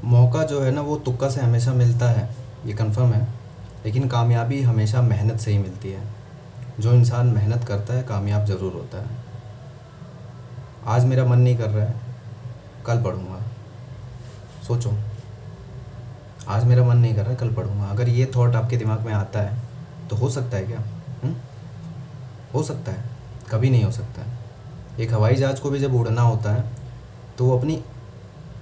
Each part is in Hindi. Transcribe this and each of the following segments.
मौका जो है ना वो तुक्का से हमेशा मिलता है, ये कंफर्म है। लेकिन कामयाबी हमेशा मेहनत से ही मिलती है। जो इंसान मेहनत करता है कामयाब ज़रूर होता है। आज मेरा मन नहीं कर रहा है, कल पढ़ूँगा। सोचो, आज मेरा मन नहीं कर रहा है, कल पढ़ूँगा। अगर ये थॉट आपके दिमाग में आता है तो हो सकता है क्या? हुँ? हो सकता है? कभी नहीं हो सकता है। एक हवाई जहाज़ को भी जब उड़ना होता है तो वो अपनी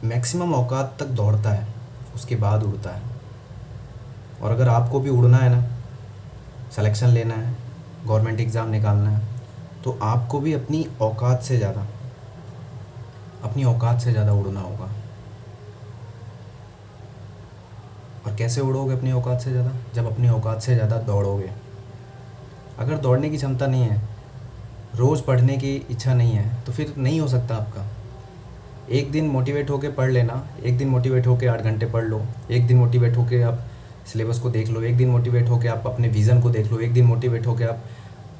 मैक्सिमम औकात तक दौड़ता है, उसके बाद उड़ता है। और अगर आपको भी उड़ना है ना, सिलेक्शन लेना है, गवर्नमेंट एग्ज़ाम निकालना है, तो आपको भी अपनी औकात से ज़्यादा उड़ना होगा। और कैसे उड़ोगे अपनी औकात से ज़्यादा? जब अपनी औकात से ज़्यादा दौड़ोगे। अगर दौड़ने की क्षमता नहीं है, रोज़ पढ़ने की इच्छा नहीं है, तो फिर नहीं हो सकता आपका। एक दिन मोटिवेट होके पढ़ लेना, एक दिन मोटिवेट होके 8 घंटे पढ़ लो, एक दिन मोटिवेट होके आप सिलेबस को देख लो, एक दिन मोटिवेट होके आप अपने विज़न को देख लो, एक दिन मोटिवेट होके आप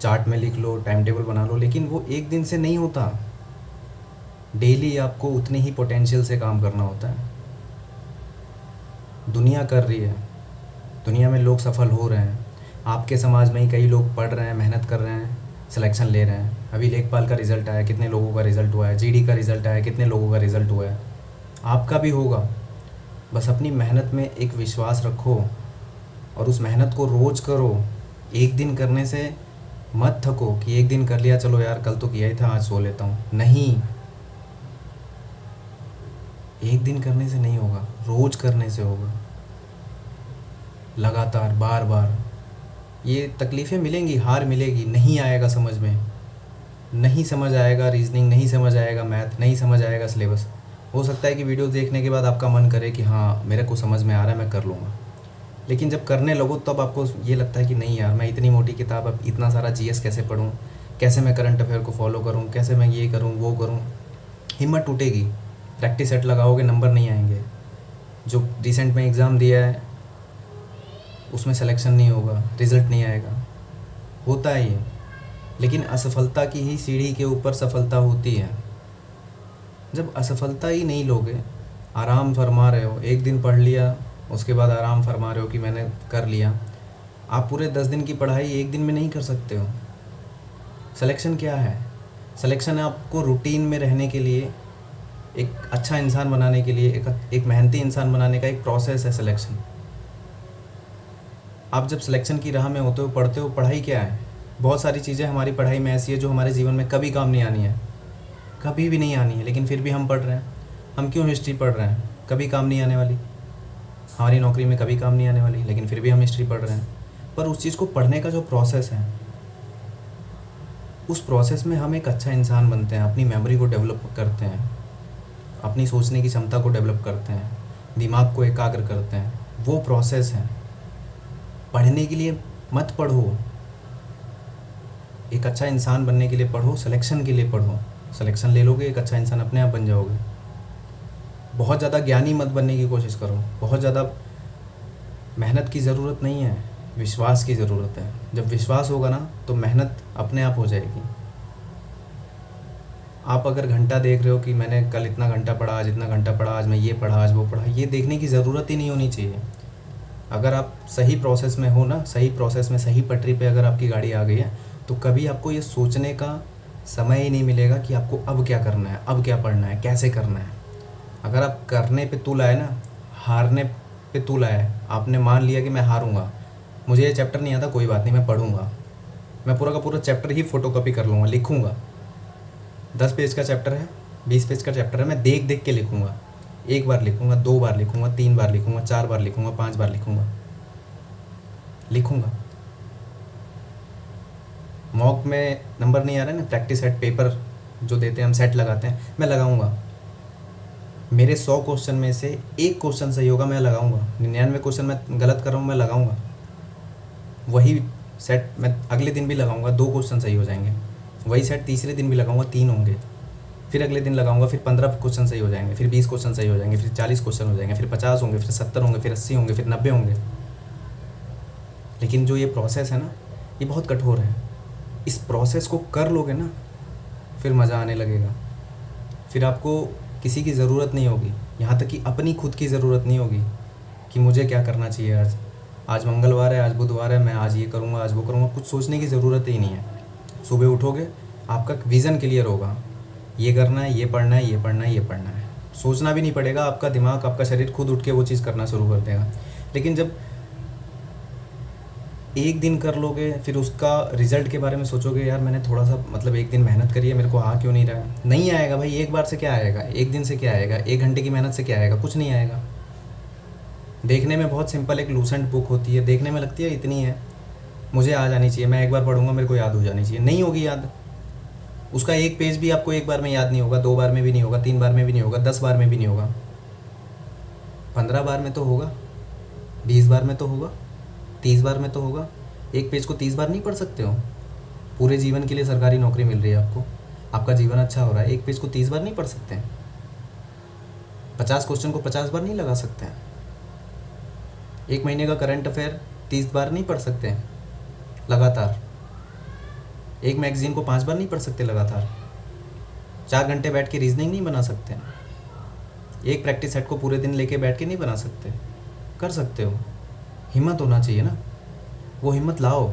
चार्ट में लिख लो, टाइम टेबल बना लो। लेकिन वो एक दिन से नहीं होता। डेली आपको उतने ही पोटेंशियल से काम करना होता है। दुनिया कर रही है, दुनिया में लोग सफल हो रहे हैं। आपके समाज में ही कई लोग पढ़ रहे हैं, मेहनत कर रहे हैं, सिलेक्शन ले रहे हैं। अभी लेखपाल का रिज़ल्ट आया, कितने लोगों का रिज़ल्ट हुआ है। जीडी का रिज़ल्ट आया, कितने लोगों का रिज़ल्ट हुआ है। आपका भी होगा। बस अपनी मेहनत में एक विश्वास रखो और उस मेहनत को रोज़ करो। एक दिन करने से मत थको कि एक दिन कर लिया, चलो यार कल तो किया ही था, आज सो लेता हूँ। नहीं, एक दिन करने से नहीं होगा, रोज़ करने से होगा, लगातार, बार बार। ये तकलीफ़ें मिलेंगी, हार मिलेगी, नहीं आएगा समझ में, नहीं समझ आएगा रीजनिंग, नहीं समझ आएगा मैथ, नहीं समझ आएगा सिलेबस। हो सकता है कि वीडियो देखने के बाद आपका मन करे कि हाँ मेरे को समझ में आ रहा है, मैं कर लूँगा। लेकिन जब करने लगो तब आपको ये लगता है कि नहीं यार, मैं इतनी मोटी किताब, अब इतना सारा जीएस कैसे पढूँ, कैसे मैं करंट अफेयर को फॉलो करूँ, कैसे मैं ये करूँ वो करूँ। हिम्मत टूटेगी। प्रैक्टिस सेट लगाओगे, नंबर नहीं आएंगे। जो रिसेंट में एग्ज़ाम दिया है उसमें सिलेक्शन नहीं होगा, रिज़ल्ट नहीं आएगा। होता है ये। लेकिन असफलता की ही सीढ़ी के ऊपर सफलता होती है। जब असफलता ही नहीं लोगे, आराम फरमा रहे हो, एक दिन पढ़ लिया उसके बाद आराम फरमा रहे हो कि मैंने कर लिया। आप पूरे 10 दिन की पढ़ाई एक दिन में नहीं कर सकते हो। सिलेक्शन क्या है? सिलेक्शन है आपको रूटीन में रहने के लिए, एक अच्छा इंसान बनाने के लिए, एक मेहनती इंसान बनाने का एक प्रोसेस है सिलेक्शन। आप जब सिलेक्शन की राह में होते हो, पढ़ते हो, पढ़ाई क्या है? बहुत सारी चीज़ें हमारी पढ़ाई में ऐसी है जो हमारे जीवन में कभी काम नहीं आनी है, कभी भी नहीं आनी है, लेकिन फिर भी हम पढ़ रहे हैं। हम क्यों हिस्ट्री पढ़ रहे हैं? कभी काम नहीं आने वाली, हमारी नौकरी में कभी काम नहीं आने वाली, लेकिन फिर भी हम हिस्ट्री पढ़ रहे हैं। पर उस चीज़ को पढ़ने का जो प्रोसेस है, उस प्रोसेस में हम एक अच्छा इंसान बनते हैं, अपनी मेमोरी को डेवलप करते हैं, अपनी सोचने की क्षमता को डेवलप करते हैं, दिमाग को एकाग्र करते हैं। वो प्रोसेस है। पढ़ने के लिए मत पढ़ो, एक अच्छा इंसान बनने के लिए पढ़ो, सिलेक्शन के लिए पढ़ो। सिलेक्शन ले लोगे, एक अच्छा इंसान अपने आप बन जाओगे। बहुत ज़्यादा ज्ञानी मत बनने की कोशिश करो, बहुत ज़्यादा मेहनत की ज़रूरत नहीं है, विश्वास की ज़रूरत है। जब विश्वास होगा ना तो मेहनत अपने आप हो जाएगी। आप अगर घंटा देख रहे हो कि मैंने कल इतना घंटा पढ़ा, आज इतना घंटा पढ़ा, आज मैं ये पढ़ा, आज वो पढ़ा, ये देखने की ज़रूरत ही नहीं होनी चाहिए। अगर आप सही प्रोसेस में हो ना, सही प्रोसेस में, सही पटरी पे अगर आपकी गाड़ी आ गई है, तो कभी आपको ये सोचने का समय ही नहीं मिलेगा कि आपको अब क्या करना है, अब क्या पढ़ना है, कैसे करना है। अगर आप करने पे तुल आए ना, हारने पे तुल आए, आपने मान लिया कि मैं हारूंगा, मुझे ये चैप्टर नहीं आता, कोई बात नहीं, मैं पढ़ूंगा, मैं पूरा का पूरा चैप्टर ही फ़ोटोकॉपी कर लूँगा, लिखूँगा। 10 पेज का चैप्टर है, 20 पेज का चैप्टर है, मैं देख देख के लिखूँगा। 1 बार लिखूँगा, 2 बार लिखूँगा, 3 बार लिखूँगा, 4 बार लिखूँगा, 5 बार लिखूँगा। मॉक में नंबर नहीं आ रहा है ना, प्रैक्टिस सेट पेपर जो देते हैं हम, सेट लगाते हैं, मैं लगाऊंगा। मेरे 100 क्वेश्चन में से 1 क्वेश्चन सही होगा, मैं लगाऊंगा। 99 क्वेश्चन मैं गलत कर रहा हूँ, मैं लगाऊंगा। वही सेट मैं अगले दिन भी लगाऊंगा, 2 क्वेश्चन सही हो जाएंगे। वही सेट तीसरे दिन भी लगाऊंगा, 3 होंगे। फिर अगले दिन लगाऊंगा, फिर 15 क्वेश्चन सही हो जाएंगे, फिर 20 क्वेश्चन सही हो जाएंगे, फिर 40 क्वेश्चन हो जाएंगे, फिर 50 होंगे, फिर 70 होंगे, फिर 80 होंगे, फिर 90 होंगे। लेकिन जो ये प्रोसेस है ना, ये बहुत कठोर है। इस प्रोसेस को कर लोगे ना, फिर मज़ा आने लगेगा। फिर आपको किसी की ज़रूरत नहीं होगी। यहाँ तक कि अपनी खुद की ज़रूरत नहीं होगी कि मुझे क्या करना चाहिए आज। आज मंगलवार है, आज बुधवार है, मैं आज ये करूँगा, आज वो करूँगा, कुछ सोचने की ज़रूरत ही नहीं है। सुबह उठोगे, आपका विज़न क्लियर होगा, ये करना है, ये पढ़ना है, ये पढ़ना है, ये पढ़ना है। सोचना भी नहीं पड़ेगा, आपका दिमाग, आपका शरीर खुद उठ के वो चीज़ करना शुरू कर देगा। लेकिन जब एक दिन कर लोगे, फिर उसका रिज़ल्ट के बारे में सोचोगे, यार मैंने थोड़ा सा मतलब एक दिन मेहनत करी है, मेरे को आ क्यों नहीं रहा है। नहीं आएगा भाई, एक बार से क्या आएगा, एक दिन से क्या आएगा, 1 घंटे की मेहनत से क्या आएगा, कुछ नहीं आएगा। देखने में बहुत सिंपल एक लूसेंट बुक होती है, देखने में लगती है इतनी है, मुझे आ जानी चाहिए, मैं एक बार पढ़ूंगा मेरे को याद हो जानी चाहिए। नहीं होगी याद। उसका एक पेज भी आपको एक बार में याद नहीं होगा, 2 बार में भी नहीं होगा, 3 बार में भी नहीं होगा, 10 बार में भी नहीं होगा, 15 बार में तो होगा, 20 बार में तो होगा, 30 बार में तो होगा। एक पेज को 30 बार नहीं पढ़ सकते हो। पूरे जीवन के लिए सरकारी नौकरी मिल रही है आपको, आपका जीवन अच्छा हो रहा है, एक पेज को 30 बार नहीं पढ़ सकते हैं। 50 क्वेश्चन को 50 बार नहीं लगा सकते हैं। एक महीने का करंट अफेयर 30 बार नहीं पढ़ सकते हैं लगातार। एक मैगजीन को 5 बार नहीं पढ़ सकते लगातार। 4 घंटे बैठ के रीजनिंग नहीं बना सकते हैं। एक प्रैक्टिस सेट को पूरे दिन लेके बैठ के नहीं बना सकते। कर सकते हो, हिम्मत होना चाहिए ना, वो हिम्मत लाओ,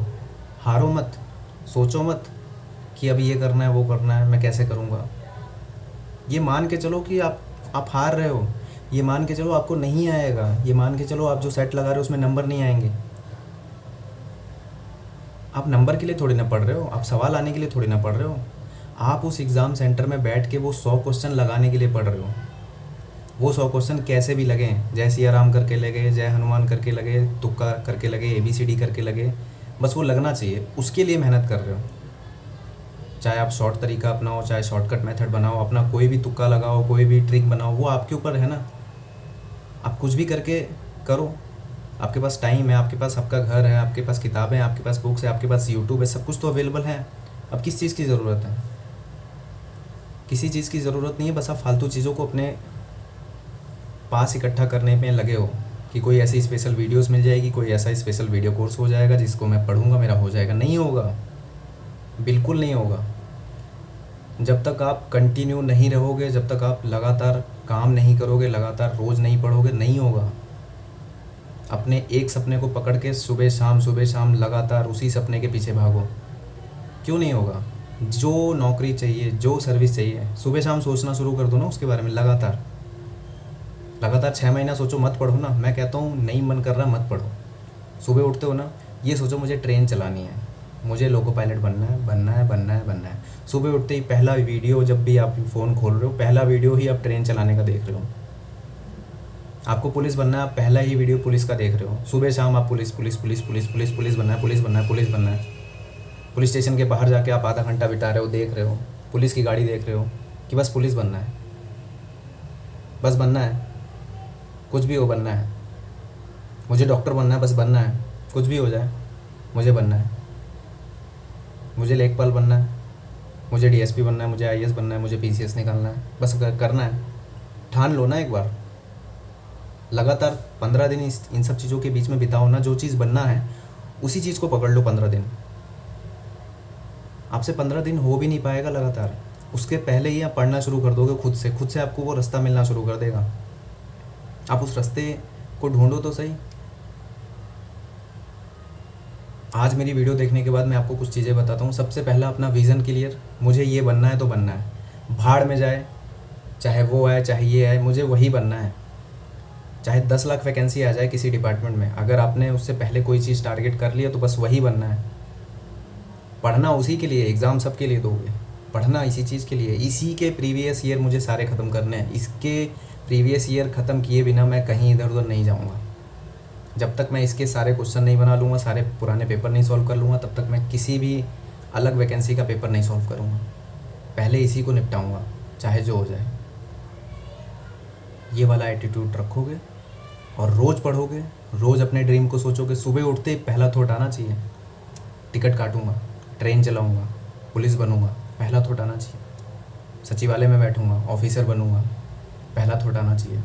हारो मत, सोचो मत कि अब ये करना है, वो करना है, मैं कैसे करूँगा। ये मान के चलो कि आप हार रहे हो, ये मान के चलो आपको नहीं आएगा, ये मान के चलो आप जो सेट लगा रहे हो उसमें नंबर नहीं आएंगे। आप नंबर के लिए थोड़ी ना पढ़ रहे हो, आप सवाल आने के लिए थोड़ी ना पढ़ रहे हो। आप उस एग्ज़ाम सेंटर में बैठ के वो 100 क्वेश्चन लगाने के लिए पढ़ रहे हो। वो 100 क्वेश्चन कैसे भी लगें, जय सिया राम करके लगे, जय हनुमान करके लगे, तुक्का करके लगे, ABCD करके लगे, बस वो लगना चाहिए, उसके लिए मेहनत कर रहे हो। चाहे आप शॉर्ट तरीका अपनाओ, चाहे शॉर्टकट मेथड बनाओ, अपना कोई भी तुक्का लगाओ, कोई भी ट्रिक बनाओ, वो आपके ऊपर है ना। आप कुछ भी करके करो, आपके पास टाइम है, आपके पास आपका घर है, आपके पास किताबें हैं, आपके पास बुक्स है, आपके पास यूट्यूब है, सब कुछ तो अवेलेबल है। अब किस चीज़ की ज़रूरत है? किसी चीज़ की ज़रूरत नहीं है, बस आप फालतू चीज़ों को अपने पास इकट्ठा करने में लगे हो कि कोई ऐसी स्पेशल वीडियोस मिल जाएगी, कोई ऐसा स्पेशल वीडियो कोर्स हो जाएगा जिसको मैं पढ़ूंगा मेरा हो जाएगा। नहीं होगा, बिल्कुल नहीं होगा। जब तक आप कंटिन्यू नहीं रहोगे, जब तक आप लगातार काम नहीं करोगे, लगातार रोज़ नहीं पढ़ोगे, नहीं होगा। अपने एक सपने को पकड़ के सुबह शाम लगातार उसी सपने के पीछे भागो, क्यों नहीं होगा। जो नौकरी चाहिए, जो सर्विस चाहिए, सुबह शाम सोचना शुरू कर दो ना उसके बारे में। लगातार 6 महीना सोचो, मत पढ़ो ना। मैं कहता हूँ नहीं मन कर रहा मत पढ़ो। सुबह उठते हो ना, ये सोचो मुझे ट्रेन चलानी है, मुझे लोको पायलट बनना है, बनना है, बनना है, बनना है। सुबह उठते ही पहला वीडियो, जब भी आप फ़ोन खोल रहे हो, पहला वीडियो ही आप ट्रेन चलाने का देख रहे हो। आपको पुलिस बनना है, आप पहला ही वीडियो पुलिस का देख रहे हो। सुबह शाम आप police police police police police police बनना है, पुलिस बनना है, पुलिस बनना है। पुलिस स्टेशन के बाहर जाके आप आधा घंटा बिता रहे हो, देख रहे हो, पुलिस की गाड़ी देख रहे हो कि बस पुलिस बनना है, बस बनना है, कुछ भी हो बनना है। मुझे डॉक्टर बनना है, बस बनना है, कुछ भी हो जाए मुझे बनना है। मुझे लेखपाल बनना है, मुझे DSP बनना है, मुझे IAS बनना है, मुझे PCS निकालना है, बस करना है। ठान लो ना एक बार। लगातार 15 दिन इन सब चीज़ों के बीच में बिताओ ना। जो चीज़ बनना है उसी चीज़ को पकड़ लो 15 दिन। आपसे 15 दिन हो भी नहीं पाएगा लगातार, उसके पहले ही आप पढ़ना शुरू कर दोगे खुद से आपको वो रास्ता मिलना शुरू कर देगा। आप उस रास्ते को ढूंढो तो सही। आज मेरी वीडियो देखने के बाद मैं आपको कुछ चीज़ें बताता हूँ। सबसे पहला, अपना विज़न क्लियर, मुझे ये बनना है तो बनना है। भाड़ में जाए, चाहे वो आए चाहे ये आए, मुझे वही बनना है। चाहे 10 लाख वैकेंसी आ जाए किसी डिपार्टमेंट में, अगर आपने उससे पहले कोई चीज़ टारगेट कर लिया तो बस वही बनना है। पढ़ना उसी के लिए, एग्ज़ाम सबके लिए दोगे, पढ़ना इसी चीज़ के लिए। इसी के प्रीवियस ईयर मुझे सारे ख़त्म करने हैं। इसके प्रीवियस ईयर ख़त्म किए बिना मैं कहीं इधर उधर नहीं जाऊँगा। जब तक मैं इसके सारे क्वेश्चन नहीं बना लूँगा, सारे पुराने पेपर नहीं सॉल्व कर लूँगा, तब तक मैं किसी भी अलग वैकेंसी का पेपर नहीं सॉल्व करूँगा। पहले इसी को निपटाऊँगा, चाहे जो हो जाए। ये वाला एटीट्यूड रखोगे और रोज़ पढ़ोगे, रोज़ अपने ड्रीम को सोचोगे। सुबह उठते ही पहला थॉट आना चाहिए, टिकट काटूँगा, ट्रेन चलाऊँगा, पुलिस बनूँगा, पहला थॉट आना चाहिए। सचिवालय में बैठूँगा, ऑफिसर बनूँगा, पहला थॉट आना चाहिए।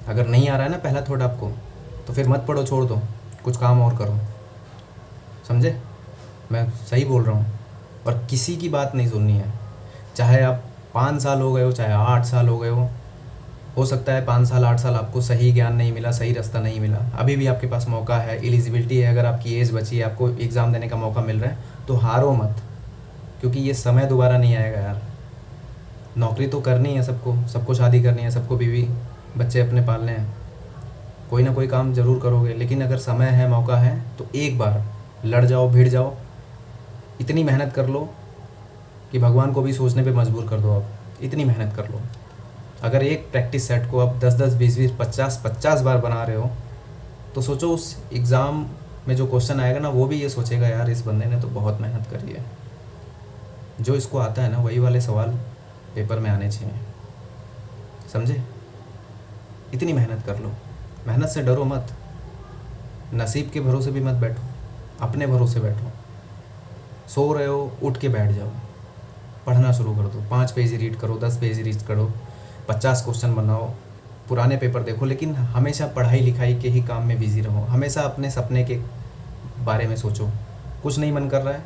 अगर नहीं आ रहा है ना पहला थॉट आपको, तो फिर मत पढ़ो, छोड़ दो, कुछ काम और करो। समझे? मैं सही बोल रहा हूँ। और किसी की बात नहीं सुननी है, चाहे आप 5 साल हो गए हो, चाहे 8 साल हो गए हो, हो सकता है 5 साल 8 साल आपको सही ज्ञान नहीं मिला, सही रास्ता नहीं मिला, अभी भी आपके पास मौका है, एलिजिबिलिटी है, अगर आपकी एज बची है, आपको एग्ज़ाम देने का मौका मिल रहा है, तो हारो मत, क्योंकि ये समय दोबारा नहीं आएगा यार। नौकरी तो करनी है सबको, सबको शादी करनी है, सबको बीवी बच्चे अपने पालने हैं, कोई ना कोई काम ज़रूर करोगे, लेकिन अगर समय है, मौका है, तो एक बार लड़ जाओ, भिड़ जाओ, इतनी मेहनत कर लो कि भगवान को भी सोचने पे मजबूर कर दो। आप इतनी मेहनत कर लो। अगर एक प्रैक्टिस सेट को आप 10-10, 20-20, 50-50 बार बना रहे हो, तो सोचो उस एग्ज़ाम में जो क्वेश्चन आएगा ना, वो भी ये सोचेगा यार इस बंदे ने तो बहुत मेहनत करी है। जो इसको आता है ना, वही वाले सवाल पेपर में आने चाहिए, समझे? इतनी मेहनत कर लो, मेहनत से डरो मत, नसीब के भरोसे भी मत बैठो, अपने भरोसे बैठो। सो रहे हो, उठ के बैठ जाओ, पढ़ना शुरू कर दो, 5 पेज रीड करो, 10 पेज रीड करो, 50 क्वेश्चन बनाओ, पुराने पेपर देखो, लेकिन हमेशा पढ़ाई लिखाई के ही काम में बिजी रहो। हमेशा अपने सपने के बारे में सोचो। कुछ नहीं मन कर रहा है,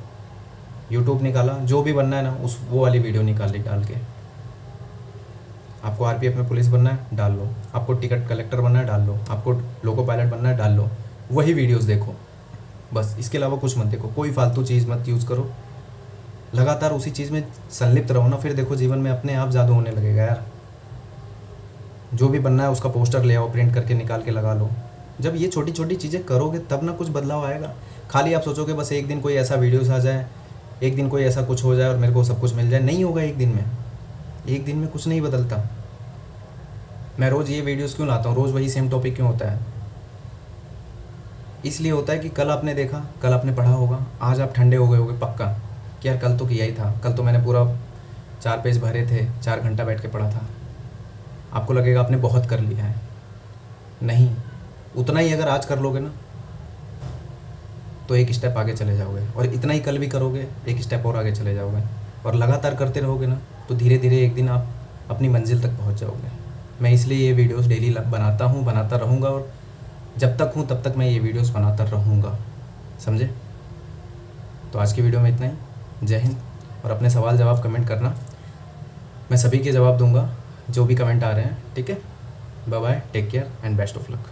यूट्यूब निकाला, जो भी बनना है ना, उस वो वाली वीडियो निकाल के, आपको आरपीएफ में पुलिस बनना है, डाल लो, आपको टिकट कलेक्टर बनना है, डाल लो, आपको लोको पायलट बनना है, डाल लो, वही वीडियोस देखो बस। इसके अलावा कुछ मत देखो, कोई फालतू चीज़ मत यूज़ करो, लगातार उसी चीज़ में संलिप्त रहो ना, फिर देखो जीवन में अपने आप जादू होने लगेगा यार। जो भी बनना है उसका पोस्टर ले आओ, प्रिंट करके निकाल के लगा लो। जब ये छोटी छोटी चीज़ें करोगे तब ना कुछ बदलाव आएगा। खाली आप सोचोगे बस एक दिन कोई ऐसा वीडियोस आ जाए, एक दिन कोई ऐसा कुछ हो जाए और मेरे को सब कुछ मिल जाए, नहीं होगा। एक दिन में कुछ नहीं बदलता। मैं रोज़ ये वीडियोस क्यों लाता हूँ, रोज़ वही सेम टॉपिक क्यों होता है? इसलिए होता है कि कल आपने देखा, कल आपने पढ़ा होगा, आज आप ठंडे हो गए होगे पक्का कि यार कल तो किया ही था, कल तो मैंने पूरा 4 पेज भरे थे, 4 घंटा बैठ के पढ़ा था। आपको लगेगा आपने बहुत कर लिया है, नहीं, उतना ही अगर आज कर लोगे ना तो एक स्टेप आगे चले जाओगे, और इतना ही कल भी करोगे, एक स्टेप और आगे चले जाओगे, और लगातार करते रहोगे ना तो धीरे धीरे एक दिन आप अपनी मंजिल तक पहुंच जाओगे। मैं इसलिए ये वीडियोस डेली बनाता हूँ, बनाता रहूँगा, और जब तक हूँ तब तक मैं ये वीडियोस बनाता रहूँगा, समझे? तो आज की वीडियो में इतना ही। जय हिंद। और अपने सवाल जवाब कमेंट करना, मैं सभी के जवाब दूंगा जो भी कमेंट आ रहे हैं, ठीक है? Bye bye, take care and best of luck.